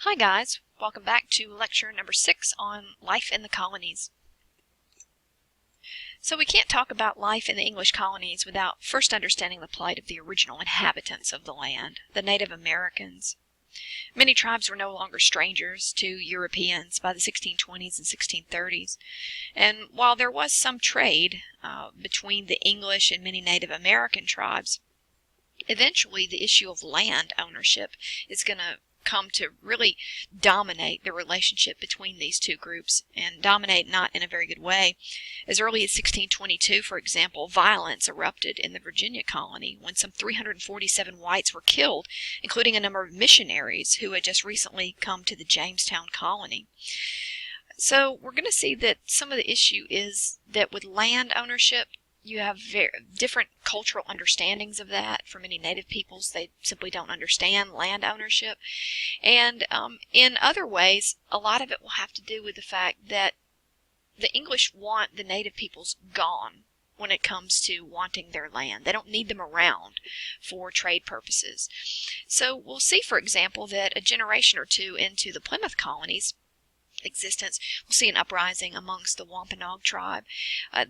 Hi guys, welcome back to lecture number 6 on life in the colonies. So we can't talk about life in the English colonies without first understanding the plight of the original inhabitants of the land, the Native Americans. Many tribes were no longer strangers to Europeans by the 1620s and 1630s, and while there was some trade between the English and many Native American tribes, eventually the issue of land ownership is going to come to really dominate the relationship between these two groups, and dominate not in a very good way. As early as 1622, for example, violence erupted in the Virginia colony when some 347 whites were killed, including a number of missionaries who had just recently come to the Jamestown colony. So we're going to see that some of the issue is that with land ownership, you have very different cultural understandings of that. For many native peoples, they simply don't understand land ownership. And in other ways, a lot of it will have to do with the fact that the English want the native peoples gone when it comes to wanting their land. They don't need them around for trade purposes. So we'll see, for example, that a generation or two into the Plymouth colonies existence, we'll see an uprising amongst the Wampanoag tribe.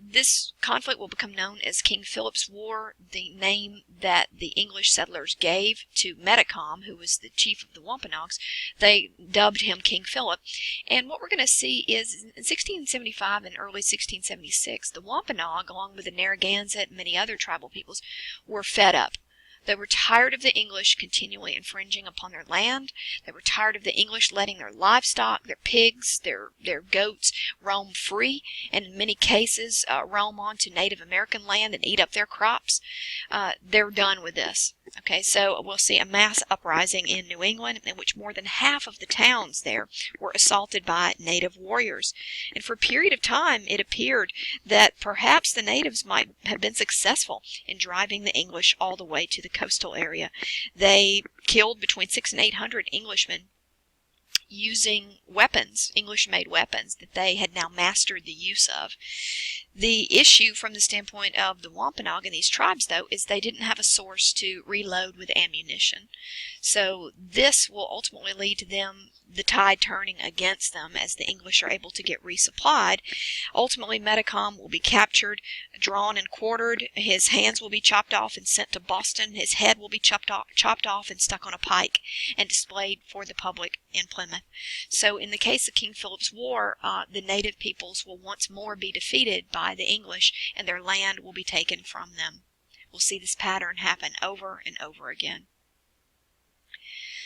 This conflict will become known as King Philip's War, the name that the English settlers gave to Metacom, who was the chief of the Wampanoags. They dubbed him King Philip. And what we're going to see is in 1675 and early 1676, the Wampanoag, along with the Narragansett and many other tribal peoples, were fed up. They were tired of the English continually infringing upon their land. They were tired of the English letting their livestock, their pigs, their goats roam free, and in many cases roam onto Native American land and eat up their crops. They're done with this. Okay, so we'll see a mass uprising in New England in which more than half of the towns there were assaulted by native warriors. And for a period of time, it appeared that perhaps the natives might have been successful in driving the English all the way to the coastal area. They killed between 600 and 800 Englishmen using weapons, English-made weapons, that they had now mastered the use of. The issue from the standpoint of the Wampanoag and these tribes, though, is they didn't have a source to reload with ammunition. So this will ultimately lead to them, the tide turning against them as the English are able to get resupplied. Ultimately, Metacom will be captured, drawn and quartered. His hands will be chopped off and sent to Boston. His head will be chopped off and stuck on a pike and displayed for the public in Plymouth. So in the case of King Philip's War, the native peoples will once more be defeated by the English, and their land will be taken from them. We'll see this pattern happen over and over again.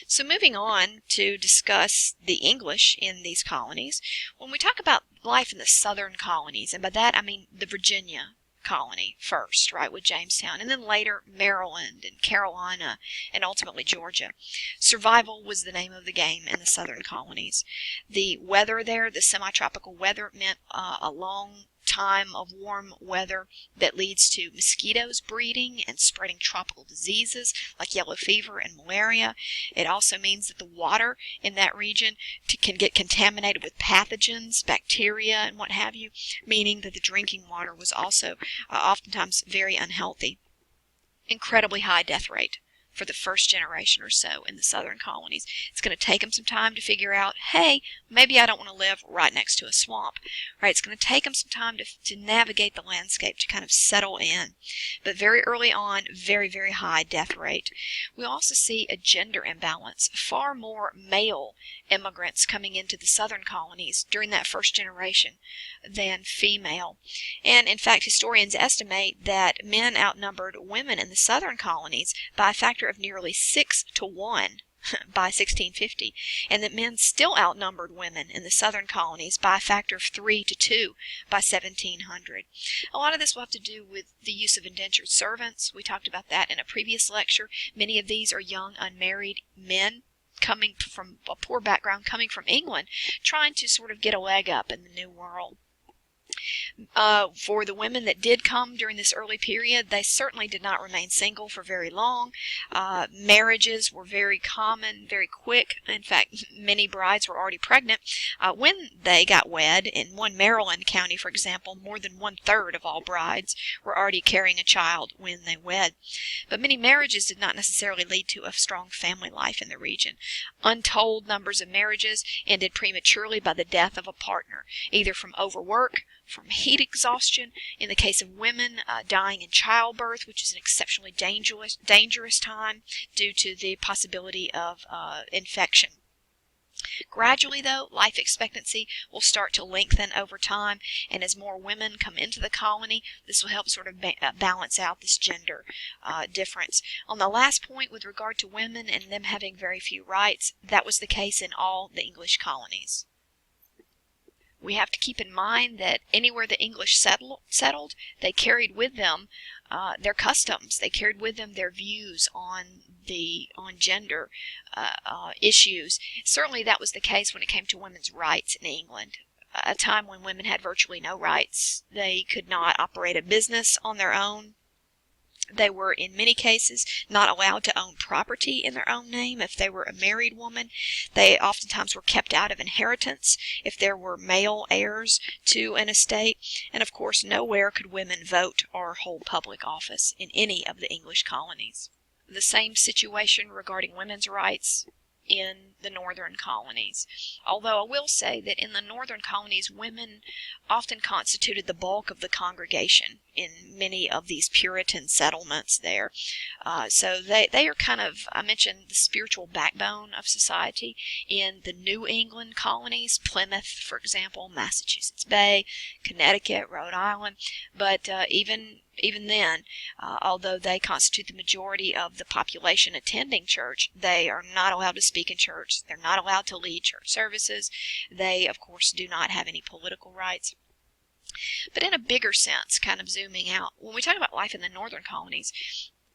So moving on to discuss the English in these colonies, when we talk about life in the southern colonies, and by that I mean the Virginia colony first, right, with Jamestown, and then later Maryland and Carolina and ultimately Georgia. Survival was the name of the game in the southern colonies. The weather there, the semi-tropical weather, meant a long time of warm weather that leads to mosquitoes breeding and spreading tropical diseases like yellow fever and malaria. It also means that the water in that region can get contaminated with pathogens, bacteria, and what have you, meaning that the drinking water was also oftentimes very unhealthy. Incredibly high death rate for the first generation or so in the southern colonies. It's going to take them some time to figure out, hey, maybe I don't want to live right next to a swamp. Right? It's going to take them some time to navigate the landscape, to kind of settle in. But very early on, very, very high death rate. We also see a gender imbalance. Far more male immigrants coming into the southern colonies during that first generation than female. And in fact, historians estimate that men outnumbered women in the southern colonies by a factor of nearly 6 to 1 by 1650, and that men still outnumbered women in the southern colonies by a factor of 3 to 2 by 1700. A lot of this will have to do with the use of indentured servants. We talked about that in a previous lecture. Many of these are young unmarried men coming from a poor background, coming from England, trying to sort of get a leg up in the New World. For the women that did come during this early period, they certainly did not remain single for very long. Marriages were very common, very quick. In fact, many brides were already pregnant when they got wed. In one Maryland county, for example, more than 1/3 of all brides were already carrying a child when they wed. But many marriages did not necessarily lead to a strong family life in the region. Untold numbers of marriages ended prematurely by the death of a partner, either from overwork, from heat exhaustion, in the case of women, dying in childbirth, which is an exceptionally dangerous time due to the possibility of infection. Gradually, though, life expectancy will start to lengthen over time, and as more women come into the colony, this will help sort of balance out this gender difference. On the last point with regard to women and them having very few rights, that was the case in all the English colonies. We have to keep in mind that anywhere the English settled, they carried with them their customs. They carried with them their views on gender issues. Certainly that was the case when it came to women's rights in England. A time when women had virtually no rights. They could not operate a business on their own. They were, in many cases, not allowed to own property in their own name if they were a married woman. They oftentimes were kept out of inheritance if there were male heirs to an estate. And of course, nowhere could women vote or hold public office in any of the English colonies. The same situation regarding women's rights in the northern colonies. Although I will say that in the northern colonies, women often constituted the bulk of the congregation in many of these Puritan settlements there. So they are kind of, I mentioned, the spiritual backbone of society. In the New England colonies, Plymouth, for example, Massachusetts Bay, Connecticut, Rhode Island, but even then, although they constitute the majority of the population attending church, they are not allowed to speak in church. They're not allowed to lead church services. They, of course, do not have any political rights. But in a bigger sense, kind of zooming out, when we talk about life in the northern colonies,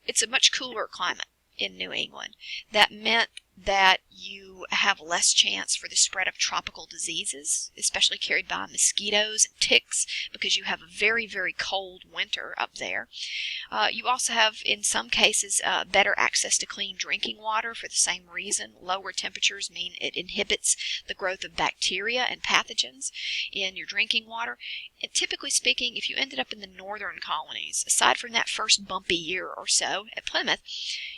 it's a much cooler climate in New England. That meant that you have less chance for the spread of tropical diseases, especially carried by mosquitoes and ticks, because you have a very, very cold winter up there. You also have, in some cases, better access to clean drinking water for the same reason. Lower temperatures mean it inhibits the growth of bacteria and pathogens in your drinking water. And typically speaking, if you ended up in the northern colonies, aside from that first bumpy year or so at Plymouth,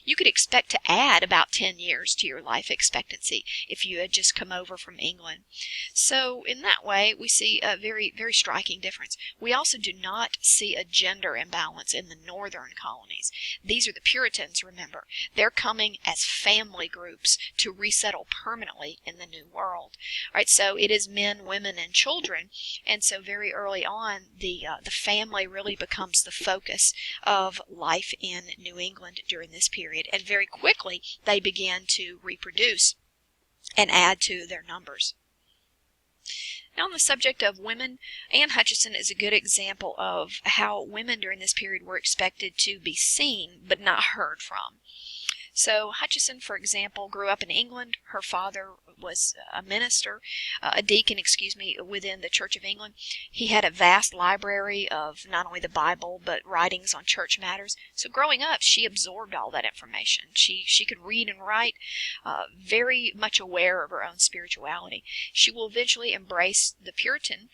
you could expect to add about 10 years to your life expectancy if you had just come over from England. So in that way, we see a very, very striking difference. We also do not see a gender imbalance in the northern colonies. These are the Puritans, remember. They're coming as family groups to resettle permanently in the New World. All right, so it is men, women, and children, and so very early on, the family really becomes the focus of life in New England during this period, and very quickly they begin to reproduce and add to their numbers. Now, on the subject of women, Anne Hutchinson is a good example of how women during this period were expected to be seen but not heard from. So Hutchinson, for example, grew up in England. Her father was a minister, a deacon, within the Church of England. He had a vast library of not only the Bible, but writings on church matters. So growing up, she absorbed all that information. She could read and write, very much aware of her own spirituality. She will eventually embrace the Puritan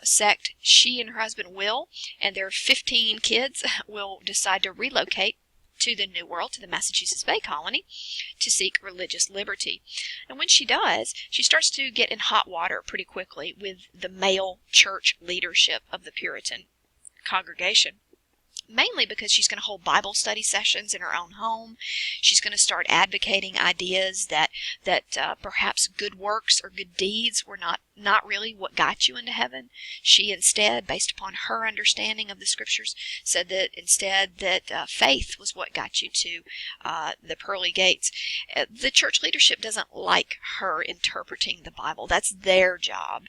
sect. She and her husband will, and their 15 kids will decide to relocate to the New World, to the Massachusetts Bay Colony, to seek religious liberty. And when she does, she starts to get in hot water pretty quickly with the male church leadership of the Puritan congregation. Mainly because she's going to hold Bible study sessions in her own home. She's going to start advocating ideas that perhaps good works or good deeds were not really what got you into heaven. She instead, based upon her understanding of the scriptures, said that instead faith was what got you to the pearly gates. The church leadership doesn't like her interpreting the Bible. That's their job.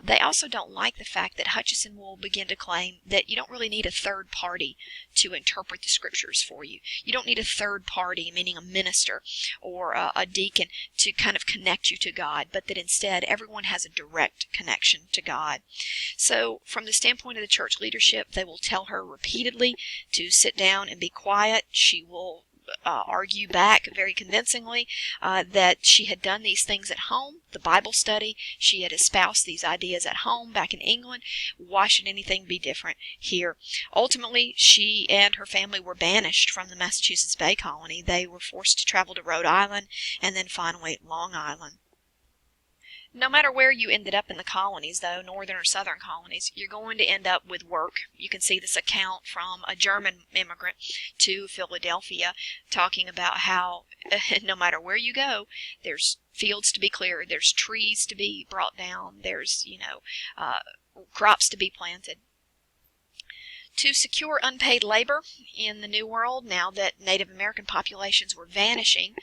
They also don't like the fact that Hutchinson will begin to claim that you don't really need a third party somebody to interpret the scriptures for you. You don't need a third party, meaning a minister or a deacon, to kind of connect you to God, but that instead everyone has a direct connection to God. So from the standpoint of the church leadership, they will tell her repeatedly to sit down and be quiet. She will argue back very convincingly that she had done these things at home, the Bible study. She had espoused these ideas at home back in England. Why should anything be different here? Ultimately, she and her family were banished from the Massachusetts Bay Colony. They were forced to travel to Rhode Island and then finally Long Island. No matter where you ended up in the colonies, though, northern or southern colonies, you're going to end up with work. You can see this account from a German immigrant to Philadelphia talking about how no matter where you go, there's fields to be cleared, there's trees to be brought down, there's, crops to be planted. To secure unpaid labor in the New World, now that Native American populations were vanishing,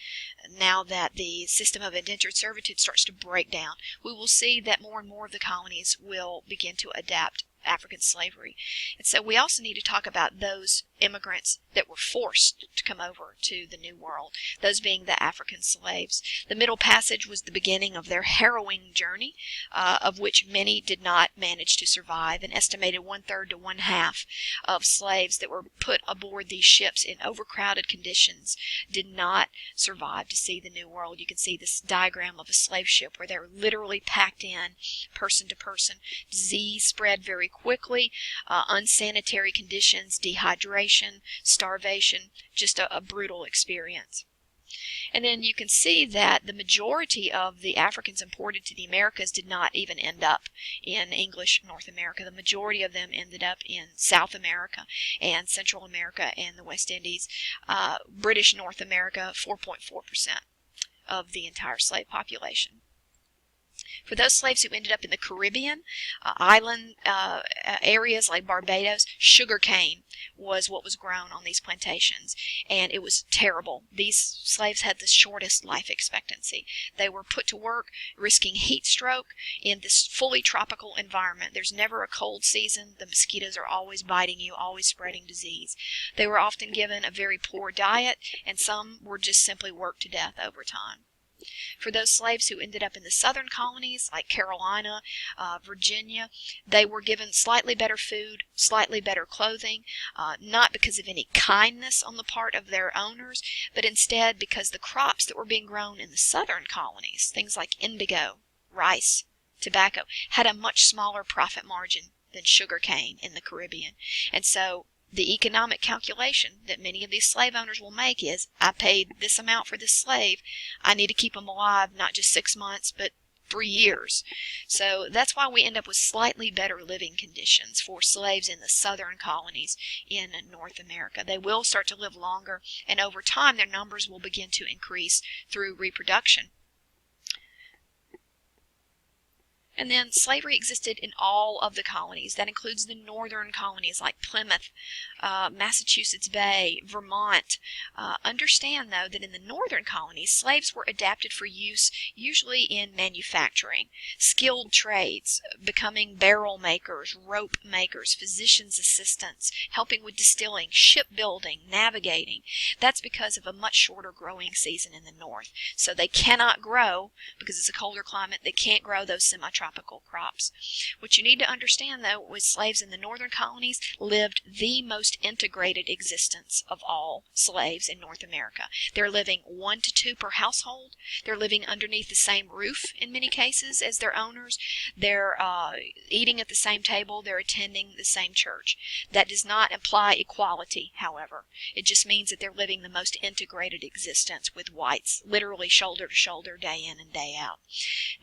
now that the system of indentured servitude starts to break down, we will see that more and more of the colonies will begin to adapt African slavery. And so we also need to talk about those immigrants that were forced to come over to the New World, those being the African slaves. The Middle Passage was the beginning of their harrowing journey, of which many did not manage to survive. An estimated 1/3 to 1/2 of slaves that were put aboard these ships in overcrowded conditions did not survive to see the New World. You can see this diagram of a slave ship where they were literally packed in person to person. Disease spread very quickly, unsanitary conditions, dehydration, starvation, just a brutal experience. And then you can see that the majority of the Africans imported to the Americas did not even end up in English North America. The majority of them ended up in South America and Central America and the West Indies. British North America, 4.4% of the entire slave population. For those slaves who ended up in the Caribbean, island areas like Barbados, sugar cane was what was grown on these plantations, and it was terrible. These slaves had the shortest life expectancy. They were put to work risking heat stroke in this fully tropical environment. There's never a cold season. The mosquitoes are always biting you, always spreading disease. They were often given a very poor diet, and some were just simply worked to death over time. For those slaves who ended up in the southern colonies, like Carolina, Virginia, they were given slightly better food, slightly better clothing, not because of any kindness on the part of their owners, but instead because the crops that were being grown in the southern colonies, things like indigo, rice, tobacco, had a much smaller profit margin than sugar cane in the Caribbean. And so the economic calculation that many of these slave owners will make is, I paid this amount for this slave, I need to keep them alive not just 6 months, but 3 years. So that's why we end up with slightly better living conditions for slaves in the southern colonies in North America. They will start to live longer, and over time their numbers will begin to increase through reproduction. And then slavery existed in all of the colonies. That includes the northern colonies like Plymouth, Massachusetts Bay, Vermont. Understand, though, that in the northern colonies, slaves were adapted for use usually in manufacturing, skilled trades, becoming barrel makers, rope makers, physician's assistants, helping with distilling, shipbuilding, navigating. That's because of a much shorter growing season in the north. So they cannot grow, because it's a colder climate, they can't grow those semi-tropical crops. What you need to understand, though, was slaves in the northern colonies lived the most integrated existence of all slaves in North America. They're living 1 to 2 per household. They're living underneath the same roof in many cases as their owners. They're eating at the same table. They're attending the same church. That does not imply equality, however. It just means that they're living the most integrated existence with whites, literally shoulder to shoulder, day in and day out.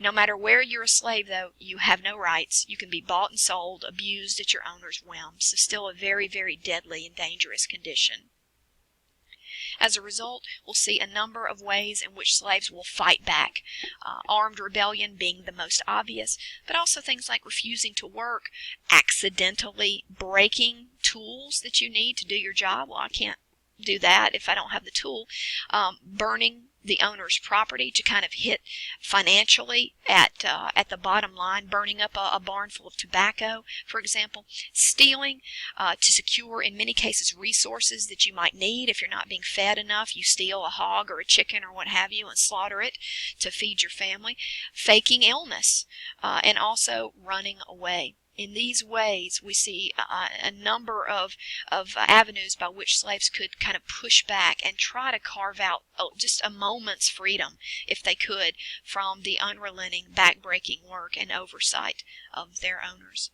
No matter where you're a slave, though, you have no rights. You can be bought and sold, abused at your owner's whim. So still a very, very deadly and dangerous condition. As a result, we'll see a number of ways in which slaves will fight back. Armed rebellion being the most obvious, but also things like refusing to work, accidentally breaking tools that you need to do your job. Well, I can't do that if I don't have the tool. Burning the owner's property to kind of hit financially at the bottom line, burning up a barn full of tobacco, for example. Stealing to secure, in many cases, resources that you might need. If you're not being fed enough, you steal a hog or a chicken or what have you and slaughter it to feed your family. Faking illness, and also running away. In these ways, we see a number of avenues by which slaves could kind of push back and try to carve out just a moment's freedom, if they could, from the unrelenting, backbreaking work and oversight of their owners.